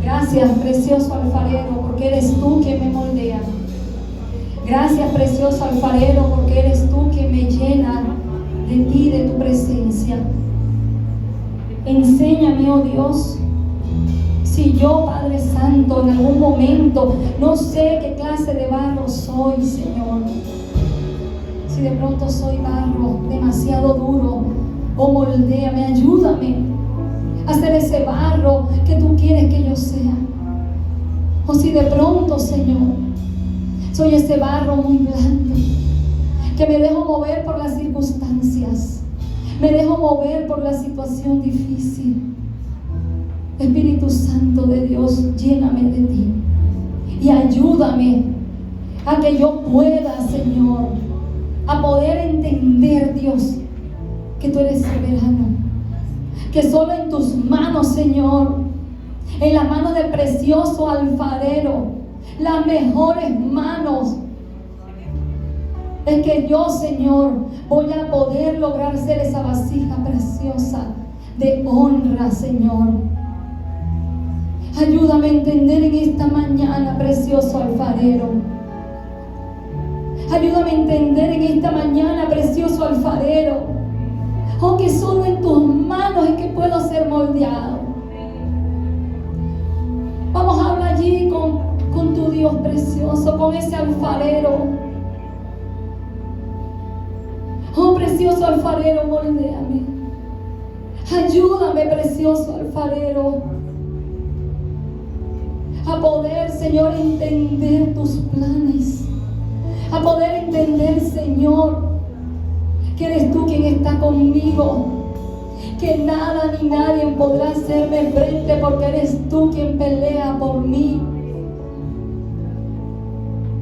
Gracias, precioso alfarero, porque eres tú quien me moldea. Gracias, precioso alfarero, porque eres tú quien me llena de ti, de tu presencia. Enséñame, oh Dios, si yo, Padre Santo, en algún momento no sé qué clase de barro soy, Señor. Si de pronto soy barro demasiado duro, oh, moldéame, ayúdame a ser ese barro que tú quieres que yo sea. O si de pronto, Señor, soy ese barro muy blando, que me dejo mover por las circunstancias, me dejo mover por la situación difícil. Espíritu Santo de Dios, lléname de ti y ayúdame a que yo pueda, Señor, a poder entender, Dios, que tú eres soberano, que solo en tus manos, Señor, en las manos del precioso alfarero, las mejores manos, es que yo, Señor, voy a poder lograr ser esa vasija preciosa de honra, Señor. Ayúdame a entender en esta mañana, precioso alfarero. Ayúdame a entender en esta mañana, precioso alfarero, oh, que solo en tus manos es que puedo ser moldeado. Vamos a hablar allí con tu Dios precioso, con ese alfarero. Oh, precioso alfarero, moldéame. Ayúdame, precioso alfarero, a poder, Señor, entender tus planes, a poder entender, Señor, que eres tú quien está conmigo, que nada ni nadie podrá hacerme frente, porque eres tú quien pelea por mí.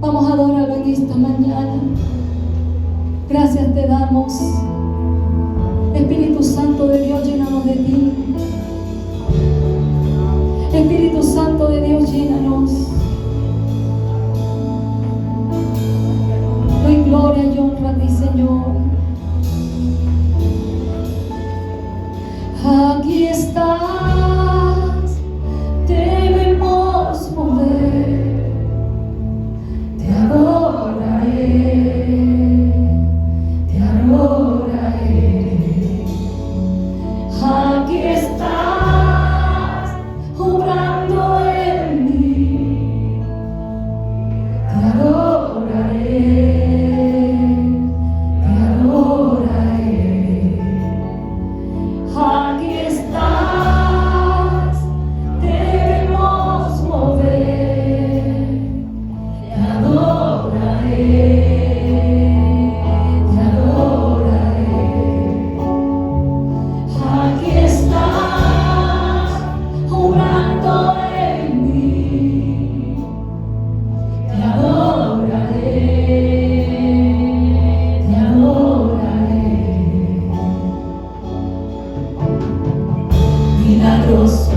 Vamos a adorarlo en esta mañana. Gracias te damos. Espíritu Santo de Dios, llénanos de ti. Espíritu Santo de Dios, llénanos. Doy gloria y honra a ti, Señor. Aquí estás, debemos mover, te adoraré, te adoraré. Aquí estás, obrando en mí, te adoraré, te adoraré. Aquí estás, debemos mover, te adoraré, te adoraré. Aquí estás, obrando en mí, te adoraré, te adoraré. Milagroso,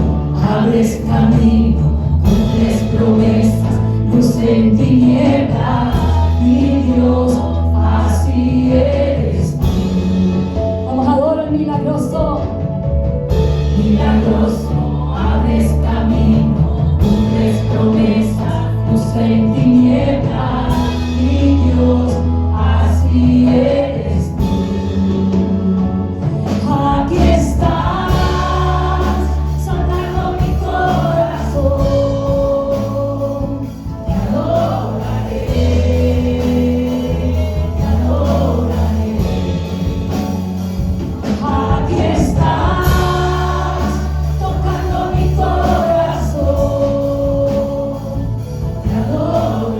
abres camino, cumples promesas, luz en tinieblas, mi Dios, así eres tú. Vamos a adorar al milagroso. Milagroso, abres camino, cumples promesas, luz en tinieblas, mi Dios, así eres tú. Aquí estás, sanando mi corazón, te adoraré, te adoraré. Aquí estás, tocando mi corazón, te adoraré.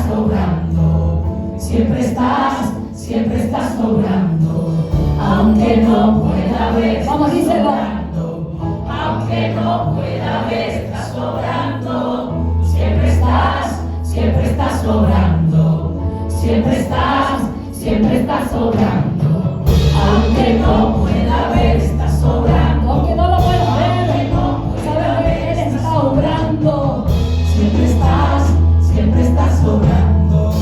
estás obrando, siempre estás obrando, aunque no pueda ver. Vamos, díselo. Aunque no pueda ver, estás obrando, siempre estás obrando, siempre estás obrando, aunque no pueda ver, estás obrando, Aunque no lo puedas ver, sabes que Él está obrando. siempre estás obrando,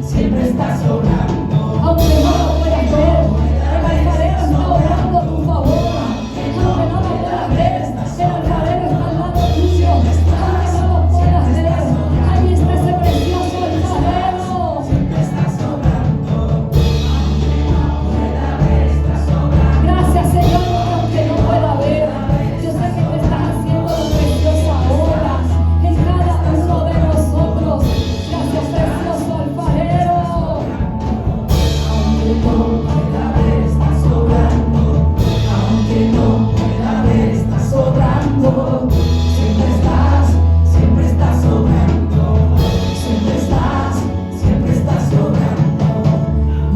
siempre estás obrando, Aunque no lo puedas ver, el alfarero está obrando a tu favor. Aunque no lo puedas ver, el alfarero está al lado tuyo. Aunque no lo puedas ver, ahí está ese precioso alfarero. siempre estás obrando, aunque no pueda ver, estás obrando. Gracias, Señor, porque aunque no pueda ver, yo sé que tú estás haciendo una preciosa obra en cada uno de nosotros. Gracias, precioso alfarero. Aunque no pueda ver, estás obrando, aunque no pueda ver, estás obrando, siempre estás obrando, siempre estás obrando.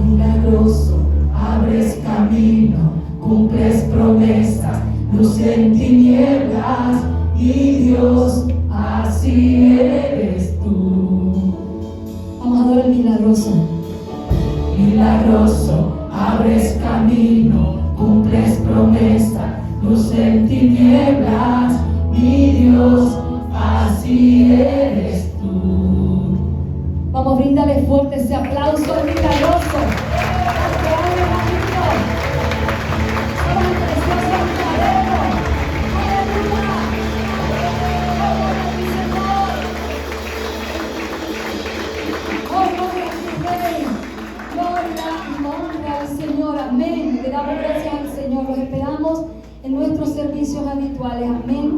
Milagroso, abres camino, cumples promesas, luz en tinieblas, y Dios, así eres tú. Vamos a adorar el milagroso. Milagroso, abres camino, cumples promesa, luz en tinieblas, mi Dios, así eres tú. Vamos, bríndale fuerte ese aplauso al milagroso. Porque abre camino. Somos el precioso alfarero. Aleluya. Gloria a ti, Señor. Oh, gloria a ti, Rey. Gloria y honra al Señor. Amén. Le damos gracias al Señor. Los esperamos en nuestros servicios habituales. Amén.